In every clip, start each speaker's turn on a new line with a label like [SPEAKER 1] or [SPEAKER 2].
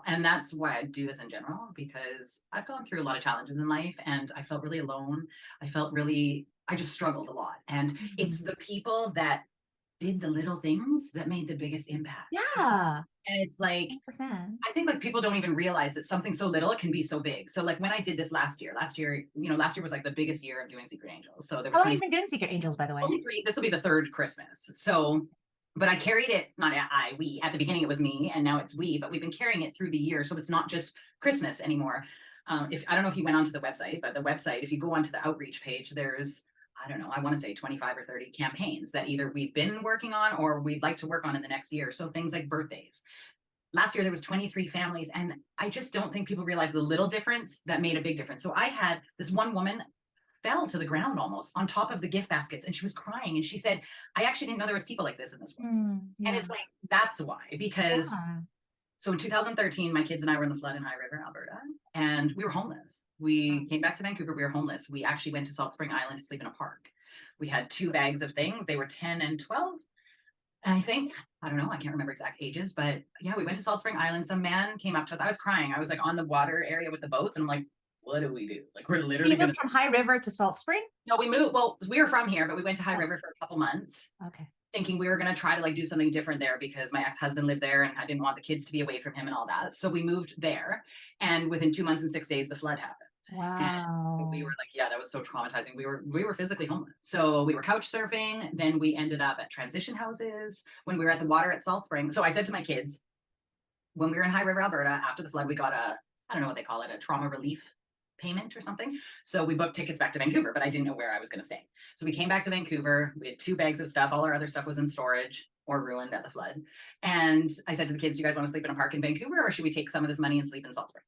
[SPEAKER 1] And that's why I do this in general, because I've gone through a lot of challenges in life and I felt really alone. I just struggled a lot. And it's
[SPEAKER 2] Mhm.
[SPEAKER 1] the people that did the little things that made the biggest impact.
[SPEAKER 2] Yeah,
[SPEAKER 1] And it's like,
[SPEAKER 2] 100%.
[SPEAKER 1] I think like people don't even realize that something so little can be so big. So like when I did this last year was like the biggest year of doing Secret Angels. So there was
[SPEAKER 2] How long
[SPEAKER 1] 20,
[SPEAKER 2] have you been doing Secret Angels, by the way?
[SPEAKER 1] only three, this will be the third Christmas. So, but I carried it, not we, at the beginning it was me and now it's we, but we've been carrying it through the year. So it's not just Christmas anymore. If I don't know if you went onto the website, but the website, if you go onto the outreach page, there's, I don't know, I want to say 25 or 30 campaigns that either we've been working on or we'd like to work on in the next year. So things like birthdays. Last year there was 23 families, and I just don't think people realize the little difference that made a big difference. So I had this one woman fell to the ground almost on top of the gift baskets, and she was crying, and she said, I actually didn't know there was people like this in this world. And
[SPEAKER 2] Yeah.
[SPEAKER 1] it's like, that's why, because
[SPEAKER 2] Yeah.
[SPEAKER 1] so in 2013 my kids and I were in the flood in High River, Alberta, and we were homeless. We came back to Vancouver, we were homeless. We actually went to Salt Spring Island to sleep in a park. We had two bags of things. They were 10 and 12, I think. I don't know, I can't remember exact ages, but yeah, we went to Salt Spring Island. Some man came up to us. I was crying. I was like on the water area with the boats, and I'm like, what do we do? Like, we're
[SPEAKER 2] You
[SPEAKER 1] literally gonna.
[SPEAKER 2] moved from High River to Salt Spring?
[SPEAKER 1] No, we moved. Well, we were from here, but we went to High
[SPEAKER 2] Oh,
[SPEAKER 1] River for a couple months,
[SPEAKER 2] okay.
[SPEAKER 1] thinking we were gonna try to like do something different there because my ex-husband lived there and I didn't want the kids to be away from him and all that. So we moved there, and within 2 months and 6 days, the flood happened. And we were
[SPEAKER 2] Wow.
[SPEAKER 1] like, yeah, that was so traumatizing. We were physically homeless. So we were couch surfing. Then we ended up at transition houses when we were at the water at Salt Spring. So I said to my kids, when we were in High River, Alberta, after the flood, we got I don't know what they call it, a trauma relief payment or something. So we booked tickets back to Vancouver, but I didn't know where I was going to stay. So we came back to Vancouver. We had two bags of stuff. All our other stuff was in storage or ruined at the flood. And I said to the kids, you guys want to sleep in a park in Vancouver, or should we take some of this money and sleep in Salt Spring?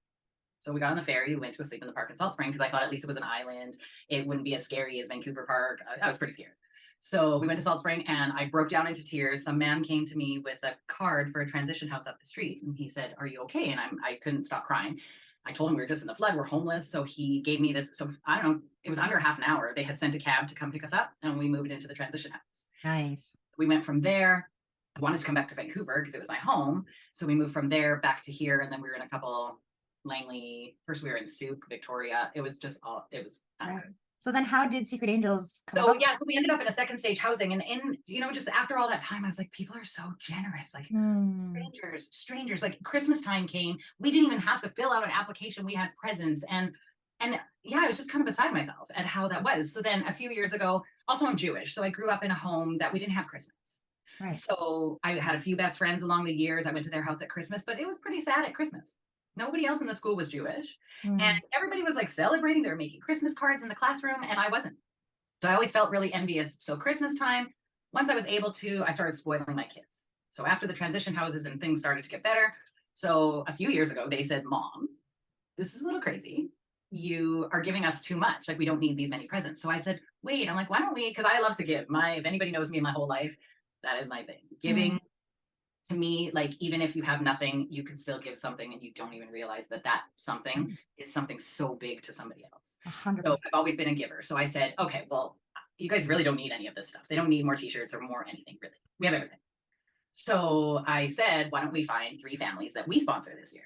[SPEAKER 1] So we got on the ferry, we went to a sleep in the park in Salt Spring because I thought at least it was an island. It wouldn't be as scary as Vancouver Park. I was pretty scared. So we went to Salt Spring and I broke down into tears. Some man came to me with a card for a transition house up the street. And he said, are you okay? And I couldn't stop crying. I told him we were just in the flood, we're homeless. So he gave me this. So I don't know, it was under half an hour. They had sent a cab to come pick us up and we moved into the transition house.
[SPEAKER 2] Nice.
[SPEAKER 1] We went from there. I wanted to come back to Vancouver because it was my home. So we moved from there back to here. And then we were in a couple Langley. First, we were in Souk, Victoria. It was just all, it was kind of
[SPEAKER 2] Right.
[SPEAKER 1] good.
[SPEAKER 2] So then how did Secret Angels come
[SPEAKER 1] So
[SPEAKER 2] about?
[SPEAKER 1] yeah, so we ended up in a second stage housing, and just after all that time, I was like, people are so generous. Like
[SPEAKER 2] Hmm.
[SPEAKER 1] strangers. Like Christmas time came, we didn't even have to fill out an application. We had presents, and yeah, I was just kind of beside myself at how that was. So then a few years ago, also I'm Jewish, so I grew up in a home that we didn't have Christmas.
[SPEAKER 2] Right.
[SPEAKER 1] So I had a few best friends along the years. I went to their house at Christmas, but it was pretty sad at Christmas. Nobody else in the school was Jewish. And
[SPEAKER 2] Hmm.
[SPEAKER 1] everybody was like celebrating. They were making Christmas cards in the classroom, and I wasn't. So I always felt really envious. So Christmas time, once I was able to, I started spoiling my kids. So after the transition houses and things started to get better, so a few years ago, they said, Mom, this is a little crazy. You are giving us too much. Like, we don't need these many presents. So I said, wait, I'm like, why don't we? Because I love to give. If anybody knows me my whole life, that is my thing.
[SPEAKER 2] Hmm.
[SPEAKER 1] Giving, to me, like, even if you have nothing, you can still give something and you don't even realize that that something is something so big to somebody else.
[SPEAKER 2] A hundred
[SPEAKER 1] So
[SPEAKER 2] percent.
[SPEAKER 1] I've always been a giver. So I said, okay, well, you guys really don't need any of this stuff. They don't need more t-shirts or more anything, really. We have everything. So I said, why don't we find three families that we sponsor this year?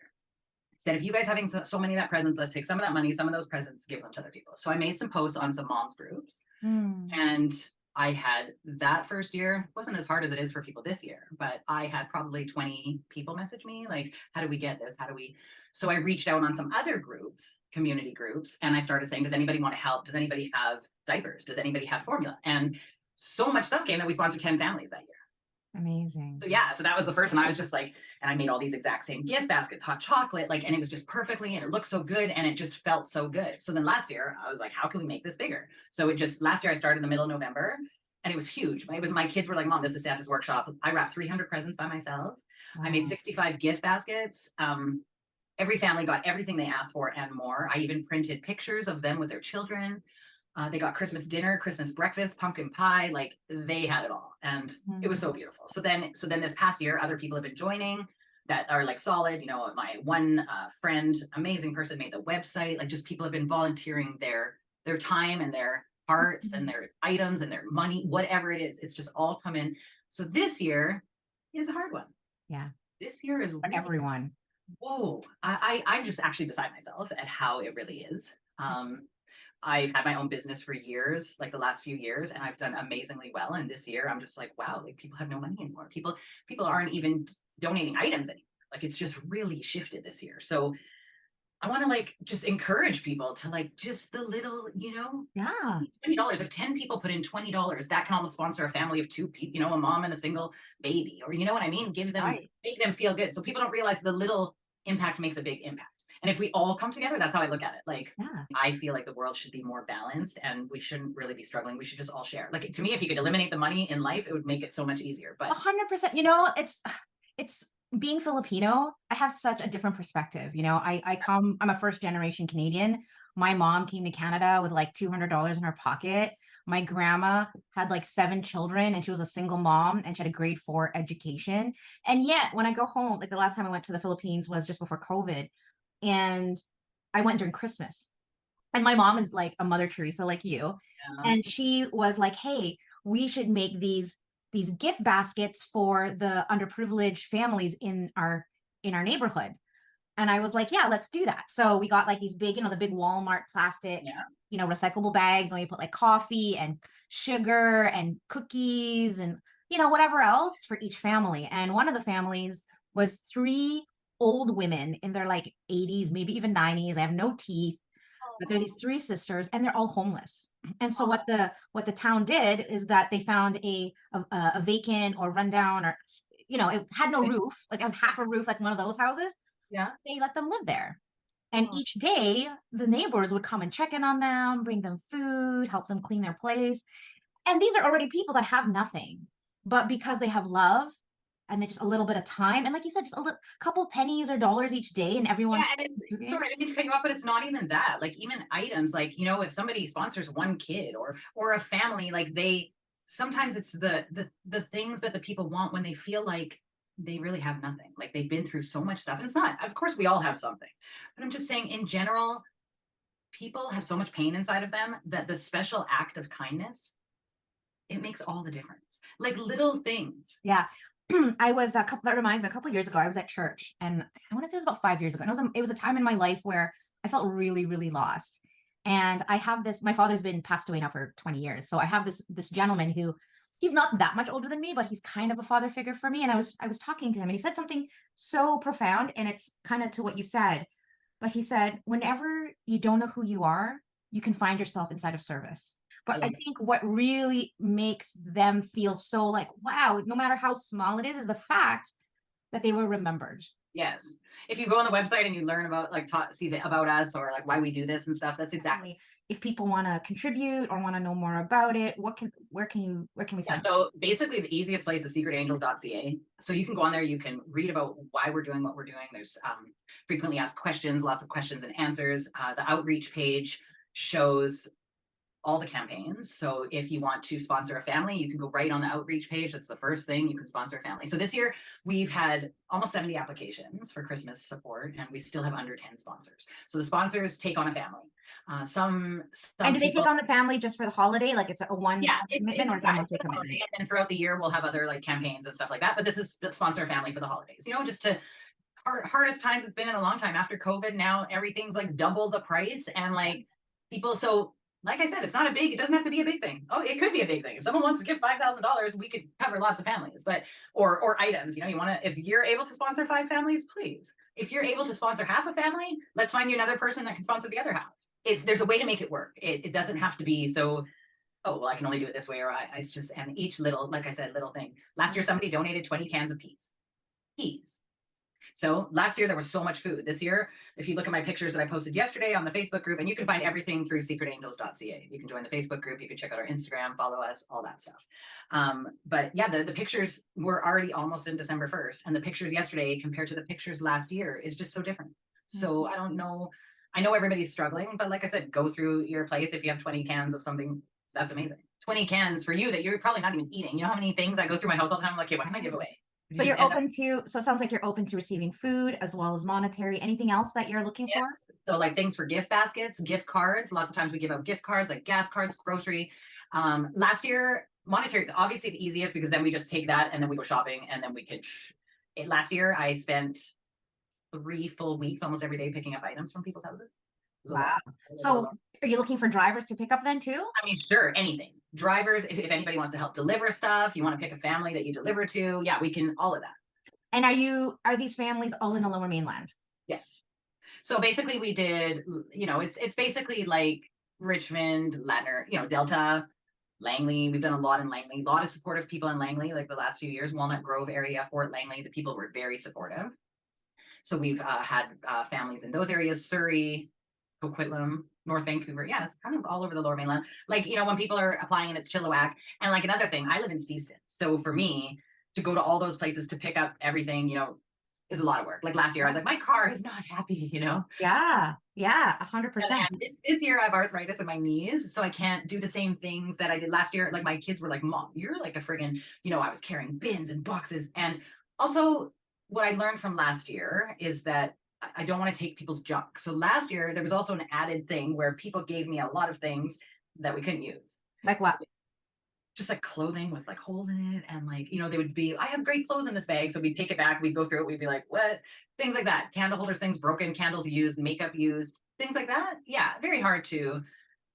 [SPEAKER 1] Instead of you guys having so many of that presents, let's take some of that money, some of those presents, give them to other people. So I made some posts on some moms groups,
[SPEAKER 2] Hmm.
[SPEAKER 1] and I had that first year, wasn't as hard as it is for people this year, but I had probably 20 people message me like, how do we get this? How do we? So I reached out on some other groups, community groups, and I started saying, does anybody want to help? Does anybody have diapers? Does anybody have formula? And so much stuff came that we sponsored 10 families that year.
[SPEAKER 2] Amazing.
[SPEAKER 1] So yeah, so that was the first, and I was just like, and I made all these exact same gift baskets, hot chocolate, like, and it was just perfectly, and it looked so good, and it just felt so good. So then last year, I was like, how can we make this bigger? So last year I started in the middle of November, and it was huge. It was, my kids were like, Mom, this is Santa's workshop. I wrapped 300 presents by myself. I made
[SPEAKER 2] Wow.
[SPEAKER 1] 65 gift baskets. Every family got everything they asked for and more. I even printed pictures of them with their children. They got Christmas dinner, Christmas breakfast, pumpkin pie, like they had it all. And it was
[SPEAKER 2] Hmm.
[SPEAKER 1] so beautiful. So then this past year, other people have been joining that are like solid. My one friend, amazing person, made the website. Like, just people have been volunteering their time and their hearts and their items and their money, whatever it is. It's just all come in. So this year is a hard one.
[SPEAKER 2] Yeah.
[SPEAKER 1] This year is
[SPEAKER 2] For
[SPEAKER 1] really,
[SPEAKER 2] everyone.
[SPEAKER 1] Whoa, I'm just actually beside myself at how it really is. I've had my own business for years, like the last few years, and I've done amazingly well. And this year, I'm just like, wow, like people have no money anymore. People aren't even donating items anymore. Like it's just really shifted this year. So I want to like just encourage people to like just the little,
[SPEAKER 2] Yeah,
[SPEAKER 1] $20. If 10 people put in $20, that can almost sponsor a family of two people, a mom and a single baby, or you know what I mean?
[SPEAKER 2] right.
[SPEAKER 1] Make them feel good. So people don't realize the little impact makes a big impact. And if we all come together, that's how I look at it. Like,
[SPEAKER 2] Yeah.
[SPEAKER 1] I feel like the world should be more balanced and we shouldn't really be struggling. We should just all share. Like, to me, if you could eliminate the money in life, it would make it so much easier. But
[SPEAKER 2] 100%. It's being Filipino. I have such a different perspective. I'm a first generation Canadian. My mom came to Canada with like $200 in her pocket. My grandma had like 7 children and she was a single mom and she had a grade 4 education. And yet, when I go home, like the last time I went to the Philippines was just before COVID, and I went during Christmas. And my mom is like a Mother Teresa like you.
[SPEAKER 1] uh,
[SPEAKER 2] And she was like, "Hey, we should make these gift baskets for the underprivileged families in our neighborhood." And I was like, "Yeah, let's do that." So we got like these big, the big Walmart plastic,
[SPEAKER 1] yeah.
[SPEAKER 2] recyclable bags, and we put like coffee and sugar and cookies and whatever else for each family. And one of the families was 3 old women in their like 80s, maybe even 90s. They have no teeth, but they're these 3 sisters and they're all homeless. And so what the town did is that they found a vacant or rundown, or it had no roof, like it was half a roof, like one of those houses.
[SPEAKER 1] Yeah.
[SPEAKER 2] They let them live there. And
[SPEAKER 1] Oh,
[SPEAKER 2] each day the neighbors would come and check in on them, bring them food, help them clean their place. And these are already people that have nothing, but because they have love and they just a little bit of time, and like you said, just a couple pennies or dollars each day, and everyone
[SPEAKER 1] yeah, and it's
[SPEAKER 2] contributing.
[SPEAKER 1] sorry, I didn't mean to cut you off, but it's not even that. Like even items, like if somebody sponsors one kid or a family, like they sometimes it's the things that the people want when they feel like they really have nothing. Like they've been through so much stuff, and it's not. Of course, we all have something, but I'm just saying in general, people have so much pain inside of them that the special act of kindness it makes all the difference. Like little things.
[SPEAKER 2] Yeah. I was a couple, that reminds me, a couple of years ago, I was at church, and I want to say it was about 5 years ago. And it was a time in my life where I felt really, really lost. And I have my father's been passed away now for 20 years. So I have this gentleman who, he's not that much older than me, but he's kind of a father figure for me. And I was talking to him and he said something so profound, and it's kind of to what you said. But he said, whenever you don't know who you are, you can find yourself inside of service.
[SPEAKER 1] I
[SPEAKER 2] But I
[SPEAKER 1] love it.
[SPEAKER 2] think what really makes them feel so like, wow, no matter how small it is the fact that they were remembered.
[SPEAKER 1] Yes. If you go on the website and you learn about like see the about us or like why we do this and stuff, that's exactly.
[SPEAKER 2] Exactly. If people want to contribute or want to know more about it, where can we
[SPEAKER 1] Yeah,
[SPEAKER 2] send them?
[SPEAKER 1] so basically the easiest place is secretangels.ca. So you can go on there, you can read about why we're doing what we're doing. There's frequently asked questions, lots of questions and answers. The outreach page shows all the campaigns. So if you want to sponsor a family, you can go right on the outreach page. That's the first thing you can sponsor a family. So this year we've had almost 70 applications for Christmas support, and we still have under 10 sponsors. So the sponsors take on a family.
[SPEAKER 2] And
[SPEAKER 1] Some
[SPEAKER 2] do they take
[SPEAKER 1] people,
[SPEAKER 2] on the family just for the holiday? Like it's a
[SPEAKER 1] yeah,
[SPEAKER 2] one-time commitment, or is it a
[SPEAKER 1] it's
[SPEAKER 2] monthly
[SPEAKER 1] for the holiday,
[SPEAKER 2] commitment?
[SPEAKER 1] and then throughout the year we'll have other like campaigns and stuff like that. But this is sponsor a family for the holidays. Just to hardest times it's been in a long time after COVID. Now everything's like double the price, and like people. So, like I said, it's not a big. It doesn't have to be a big thing. Oh, it could be a big thing. If someone wants to give $5,000, we could cover lots of families. But or items. You want to. If you're able to sponsor 5 families, please. If you're able to sponsor half a family, let's find you another person that can sponsor the other half. There's a way to make it work. It doesn't have to be so. Oh well, I can only do it this way, or it's just and each little, like I said, little thing. Last year, somebody donated 20 cans of peas. Peas. So last year there was so much food. This year, if you look at my pictures that I posted yesterday on the Facebook group, and you can find everything through secretangels.ca. You can join the Facebook group, you can check out our Instagram, follow us, all that stuff. But yeah, the pictures were already almost in December 1st, and the pictures yesterday compared to the pictures last year is just so different. So I don't know. I know everybody's struggling, but like I said, go through your place. If you have 20 cans of something, that's amazing. 20 cans for you that you're probably not even eating. You know how many things I go through my house all the time? I'm like, okay, what can I give away? You
[SPEAKER 2] So
[SPEAKER 1] just
[SPEAKER 2] you're
[SPEAKER 1] end up.
[SPEAKER 2] open to, so it sounds like you're open to receiving food as well as monetary. Anything else that you're looking for?
[SPEAKER 1] Yes. So like things for gift baskets, gift cards. Lots of times we give out gift cards like gas cards, grocery. Last year, monetary is obviously the easiest because then we just take that and then we go shopping and then we could. Last year I spent 3 full weeks, almost every day, picking up items from people's houses. It was a lot.
[SPEAKER 2] Wow.
[SPEAKER 1] It was a
[SPEAKER 2] So
[SPEAKER 1] lot.
[SPEAKER 2] are you looking for drivers to pick up then too?
[SPEAKER 1] I mean, sure, anything. Drivers, if anybody wants to help deliver stuff, you want to pick a family that you deliver to, yeah, we can, all of that.
[SPEAKER 2] And are these families all in the Lower Mainland?
[SPEAKER 1] Yes. So basically we did, it's basically like Richmond, Ladner, Delta, Langley. We've done a lot in Langley, a lot of supportive people in Langley, like the last few years, Walnut Grove area, Fort Langley, the people were very supportive. So we've had families in those areas, Surrey, Coquitlam, North Vancouver. Yeah, it's kind of all over the Lower Mainland. Like, when people are applying and it's Chilliwack. And like another thing, I live in Steveston. So for me to go to all those places to pick up everything, is a lot of work. Like last year, I was like, my car is not happy,
[SPEAKER 2] Yeah, 100%.
[SPEAKER 1] And this year I have arthritis in my knees, so I can't do the same things that I did last year. Like my kids were like, Mom, you're like a friggin', I was carrying bins and boxes. And also what I learned from last year is that I don't want to take people's junk. So last year there was also an added thing where people gave me a lot of things that we couldn't use.
[SPEAKER 2] Like what?
[SPEAKER 1] So, just like clothing with like holes in it. And like, they would be, I have great clothes in this bag. So we'd take it back, we'd go through it, we'd be like, what? Things like that. Candle holders, things broken, candles used, makeup used, things like that. Yeah, very hard to,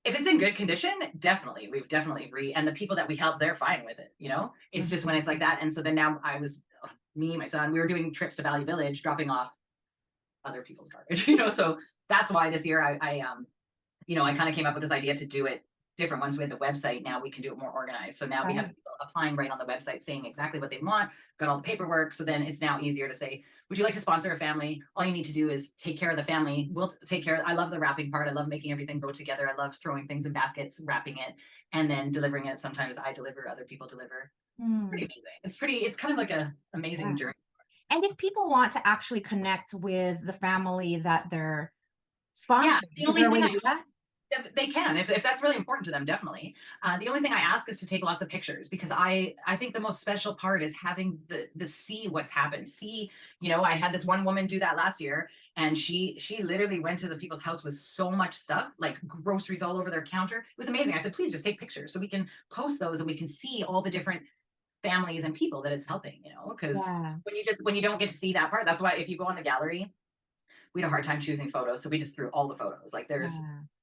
[SPEAKER 1] if it's in good condition, definitely. We've definitely and the people that we help, they're fine with it, It's just when it's like that. And so then now me, my son, we were doing trips to Valley Village, dropping off other people's garbage, so that's why this year I kind of came up with this idea to do it different ones. We have the website now, we can do it more organized. So now we have people applying right on the website saying exactly what they want, got all the paperwork. So then it's now easier to say, would you like to sponsor a family? All you need to do is take care of the family. We'll take care. I love the wrapping part. I love making everything go together. I love throwing things in baskets, wrapping it, and then delivering it. Sometimes I deliver, other people deliver. It's pretty amazing. It's kind of like a amazing journey.
[SPEAKER 2] And if people want to actually connect with the family that they're sponsoring,
[SPEAKER 1] the only
[SPEAKER 2] is there a way
[SPEAKER 1] thing
[SPEAKER 2] to do that?
[SPEAKER 1] They can, if that's really important to them, definitely. The only thing I ask is to take lots of pictures, because I think the most special part is having the see what's happened. See, I had this one woman do that last year, and she literally went to the people's house with so much stuff, like groceries all over their counter. It was amazing. I said, please just take pictures so we can post those and we can see all the different families and people that it's helping, because when you don't get to see that part, that's why if you go on the gallery, we had a hard time choosing photos. So we just threw all the photos. Like there's,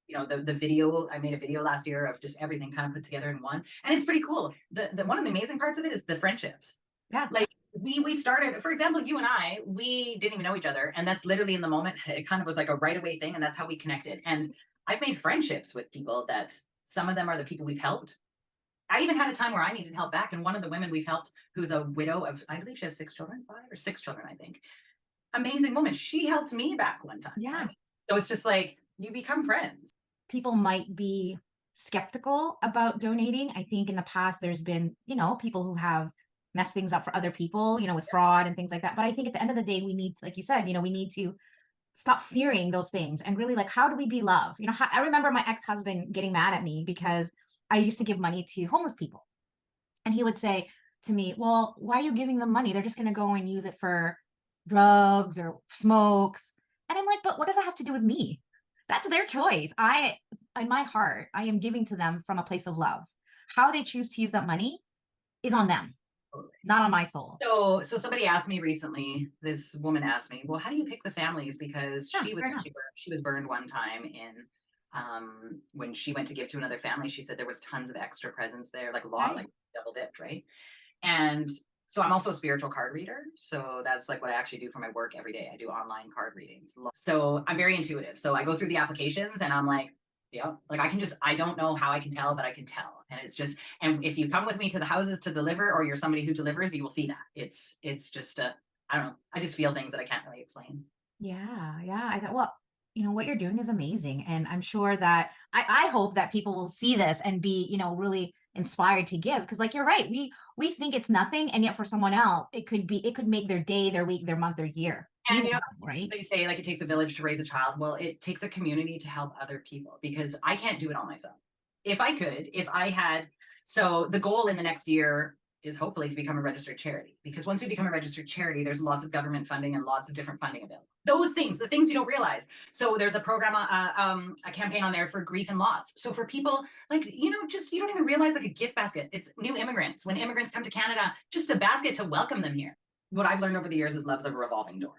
[SPEAKER 1] the video, I made a video last year of just everything kind of put together in one. And it's pretty cool. The one of the amazing parts of it is the friendships.
[SPEAKER 2] Yeah.
[SPEAKER 1] Like we started, for example, you and I, we didn't even know each other. And that's literally in the moment, it kind of was like a right away thing. And that's how we connected. And I've made friendships with people that some of them are the people we've helped. I even had a time where I needed help back. And one of the women we've helped, who's a widow of, I believe she has 5 or 6 children, I think. Amazing woman. She helped me back one time.
[SPEAKER 2] Yeah.
[SPEAKER 1] Right? So it's just like, you become friends.
[SPEAKER 2] People might be skeptical about donating. I think in the past, there's been, people who have messed things up for other people, with fraud and things like that. But I think at the end of the day, we need, like you said, we need to stop fearing those things and really like, how do we be loved? I remember my ex-husband getting mad at me because I used to give money to homeless people. And he would say to me, well, why are you giving them money? They're just going to go and use it for drugs or smokes. And I'm like, but what does that have to do with me? That's their choice. In my heart, I am giving to them from a place of love. How they choose to use that money is on them, not on my soul.
[SPEAKER 1] So somebody asked me recently, this woman asked me, well, how do you pick the families? Because she was burned one time when she went to give to another family. She said there was tons of extra presents there, like a lot, like double dipped, right? And so I'm also a spiritual card reader. So that's like what I actually do for my work every day. I do online card readings. So I'm very intuitive. So I go through the applications and I'm like, yeah, like I don't know how I can tell, but I can tell. And it's just, and if you come with me to the houses to deliver, or you're somebody who delivers, you will see that. It's just I don't know. I just feel things that I can't really explain.
[SPEAKER 2] Yeah. I thought, well, what you're doing is amazing. And I'm sure that I hope that people will see this and be, really inspired to give. Because like, you're right. We think it's nothing. And yet for someone else, it could make their day, their week, their month, their year.
[SPEAKER 1] And
[SPEAKER 2] right?
[SPEAKER 1] They say like it takes a village to raise a child. Well, it takes a community to help other people, because I can't do it all myself. If I had, so the goal in the next year is hopefully to become a registered charity, because once we become a registered charity, there's lots of government funding and lots of different funding available. Those things, the things you don't realize. So there's a program, a campaign on there for grief and loss. So for people like, just, you don't even realize, like a gift basket. It's new immigrants. When immigrants come to Canada, just a basket to welcome them here. What I've learned over the years is love's a revolving door.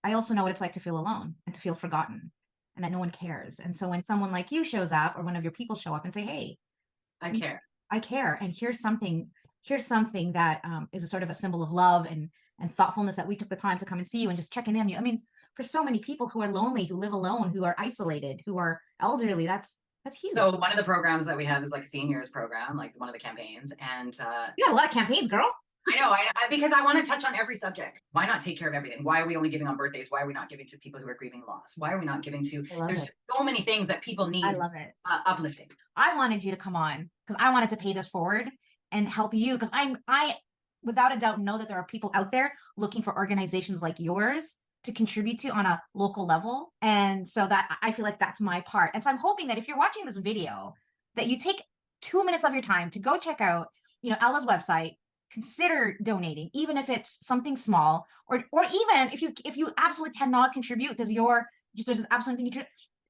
[SPEAKER 2] I also know what it's like to feel alone and to feel forgotten and that no one cares. And so when someone like you shows up or one of your people show up and say, hey,
[SPEAKER 1] I care.
[SPEAKER 2] I care, and here's something that is a sort of a symbol of love and thoughtfulness that we took the time to come and see you and just checking in. I mean, for so many people who are lonely, who live alone, who are isolated, who are elderly, that's huge.
[SPEAKER 1] So one of the programs that we have is like a seniors program, like one of the campaigns. And
[SPEAKER 2] You got a lot of campaigns, girl.
[SPEAKER 1] I know, because I want to touch on every subject. Why not take care of everything? Why are we only giving on birthdays? Why are we not giving to people who are grieving loss? Why are we not giving to,
[SPEAKER 2] I love
[SPEAKER 1] there's
[SPEAKER 2] it.
[SPEAKER 1] so many things that people need
[SPEAKER 2] I love it.
[SPEAKER 1] uplifting.
[SPEAKER 2] I wanted you to come on because I wanted to pay this forward and help you because I without a doubt know that there are people out there looking for organizations like yours to contribute to on a local level. And so that I feel like that's my part. And so I'm hoping that if you're watching this video, that you take 2 minutes of your time to go check out, Ella's website, consider donating, even if it's something small, or even if you absolutely cannot contribute because there's absolutely nothing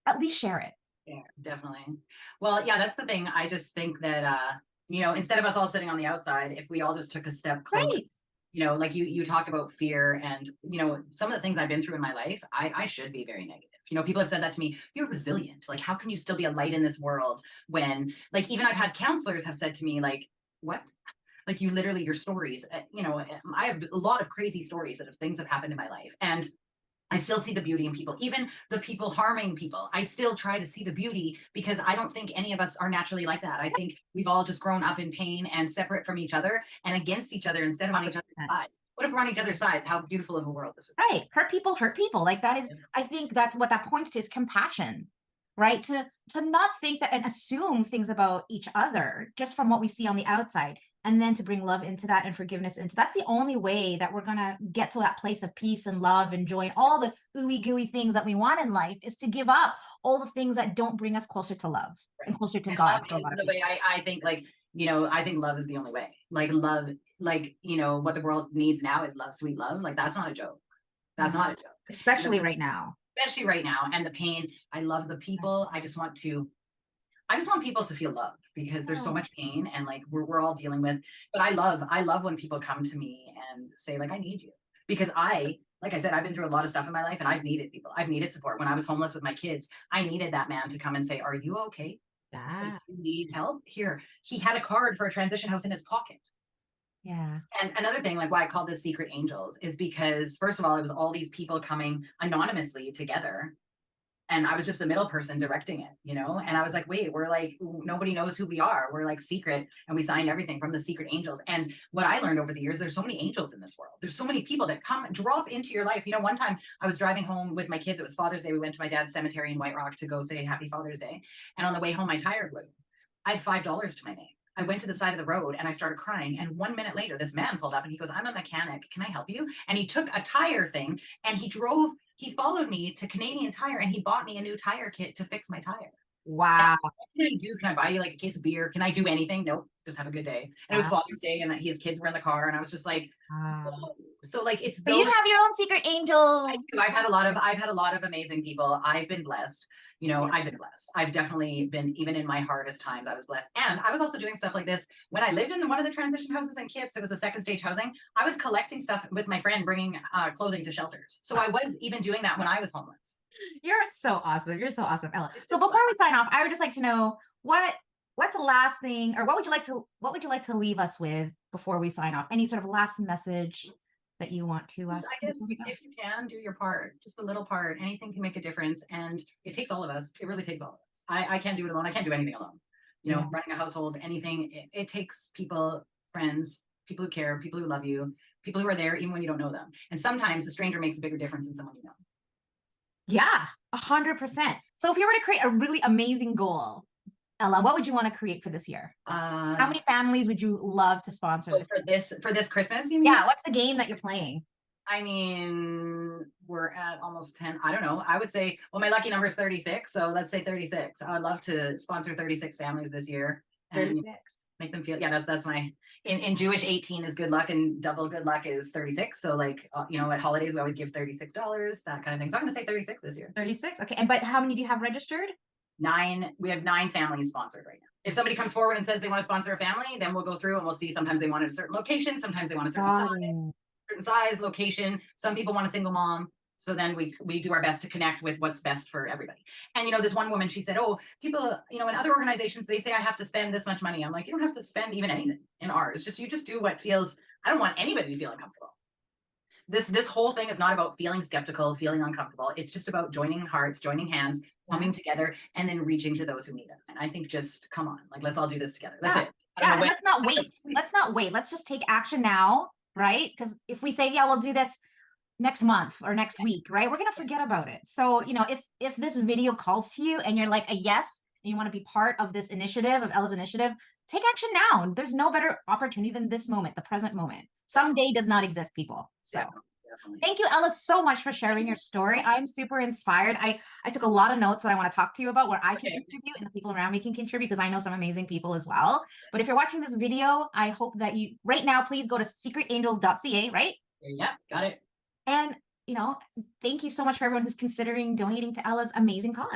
[SPEAKER 2] at least share it.
[SPEAKER 1] Yeah, definitely. Well, yeah, that's the thing. I just think that, instead of us all sitting on the outside, if we all just took a step closer,
[SPEAKER 2] Right.
[SPEAKER 1] like you talk about fear and, some of the things I've been through in my life, I should be very negative. People have said that to me, you're resilient. Like, how can you still be a light in this world when, like, even I've had counselors have said to me, like, what? Like, you literally, your stories, I have a lot of crazy stories that things have happened in my life. And I still see the beauty in people, even the people harming people. I still try to see the beauty because I don't think any of us are naturally like that. I think we've all just grown up in pain and separate from each other and against each other instead of on each other's
[SPEAKER 2] 100%.
[SPEAKER 1] sides. What if we're on each other's sides? How beautiful of a world this would be.
[SPEAKER 2] Right. Hurt people. Like that is, I think that's what that points to is compassion, right? To not think that and assume things about each other just from what we see on the outside, and then to bring love into that and forgiveness into that's the only way that we're gonna get to that place of peace and love and joy and all the ooey gooey things that we want in life is to give up all the things that don't bring us closer to love and closer to
[SPEAKER 1] And
[SPEAKER 2] God.
[SPEAKER 1] love is the way I think, like, I think love is the only way. Like, love, like, what the world needs now is love, sweet love. Like, that's not a joke. That's not a joke.
[SPEAKER 2] Especially right now.
[SPEAKER 1] Especially right now. And the pain. I love the people. I just want people to feel love because there's so much pain and like we're all dealing with. But I love when people come to me and say, like, I need you. Because like I said, I've been through a lot of stuff in my life and I've needed people. I've needed support. When I was homeless with my kids, I needed that man to come and say, are you okay?
[SPEAKER 2] Yeah.
[SPEAKER 1] Do you need help? Here. He had a card for a transition house in his pocket.
[SPEAKER 2] Yeah.
[SPEAKER 1] And another thing, like why I called this Secret Angels, is because first of all, it was all these people coming anonymously together. And I was just the middle person directing it, and I was like, wait, we're like, nobody knows who we are. We're like secret. And we signed everything from the Secret Angels. And what I learned over the years, there's so many angels in this world. There's so many people that come drop into your life. One time I was driving home with my kids. It was Father's Day. We went to my dad's cemetery in White Rock to go say Happy Father's Day. And on the way home, my tire blew. I had $5 to my name. I went to the side of the road and I started crying. And 1 minute later, this man pulled up and he goes, I'm a mechanic. Can I help you? And he took a tire thing and he followed me to Canadian Tire and he bought me a new tire kit to fix my tire.
[SPEAKER 2] Wow.
[SPEAKER 1] What can I do? Can I buy you like a case of beer? Can I do anything? Nope. Just have a good day. And it was Father's Day and his kids were in the car. And I was just like, whoa. So like, it's
[SPEAKER 2] those. You have your own secret angels.
[SPEAKER 1] I do. I've had a lot of amazing people. I've been blessed. I've been blessed. I've definitely been, even in my hardest times, I was blessed. And I was also doing stuff like this when I lived in one of the transition houses in Kits. It was the second stage housing. I was collecting stuff with my friend, bringing clothing to shelters. So I was even doing that when I was homeless.
[SPEAKER 2] You're so awesome. You're so awesome, Ella. So before we sign off, I would just like to know what's the last thing, or what would you like to leave us with before we sign off? Any sort of last message that you want to
[SPEAKER 1] I guess if you can do your part, just a little part, anything can make a difference. And it takes all of us. It really takes all of us. I can't do it alone. I can't do anything alone. Running a household, anything, it takes people, friends, people who care, people who love you, people who are there even when you don't know them. And sometimes a stranger makes a bigger difference than someone you know.
[SPEAKER 2] Yeah, 100%. So if you were to create a really amazing goal, Ella, what would you want to create for this year? How many families would you love to sponsor
[SPEAKER 1] for this Christmas? You mean?
[SPEAKER 2] Yeah. What's the game that you're playing?
[SPEAKER 1] I mean, we're at almost 10. I don't know. I would say, well, my lucky number is 36. So let's say 36. I would love to sponsor 36 families this year.
[SPEAKER 2] 36.
[SPEAKER 1] Make them feel, yeah, that's my, in Jewish, 18 is good luck and double good luck is 36. So like, at holidays, we always give $36, that kind of thing. So I'm going to say 36 this year.
[SPEAKER 2] 36. Okay. But how many do you have registered?
[SPEAKER 1] 9. We have 9 families sponsored right now. If somebody comes forward and says they want to sponsor a family, then we'll go through and we'll see. Sometimes they want a certain location. Sometimes they want a certain size, location. Some people want a single mom. So then we do our best to connect with what's best for everybody. And this one woman, she said, "Oh, people, in other organizations, they say I have to spend this much money." I'm like, "You don't have to spend even anything in ours. You just do what feels. I don't want anybody to feel uncomfortable. This whole thing is not about feeling skeptical, feeling uncomfortable. It's just about joining hearts, joining hands, coming together, and then reaching to those who need it. And I think just come on, like let's all do this together. That's it.
[SPEAKER 2] Yeah, and let's not wait. Let's not wait. Let's just take action now, right? Because if we say, yeah, we'll do this next month or next week, right? We're gonna forget about it. So, if this video calls to you and you're like a yes, and you want to be part of this initiative, of Ella's initiative, take action now. There's no better opportunity than this moment, the present moment. Someday does not exist, people. So
[SPEAKER 1] Definitely.
[SPEAKER 2] thank you, Ella, so much for sharing your story. I'm super inspired. I took a lot of notes that I want to talk to you about where I can contribute and the people around me can contribute, because I know some amazing people as well. But if you're watching this video, I hope that you right now, please go to secretangels.ca, right?
[SPEAKER 1] Yeah, got it.
[SPEAKER 2] And, thank you so much for everyone who's considering donating to Ella's amazing cause.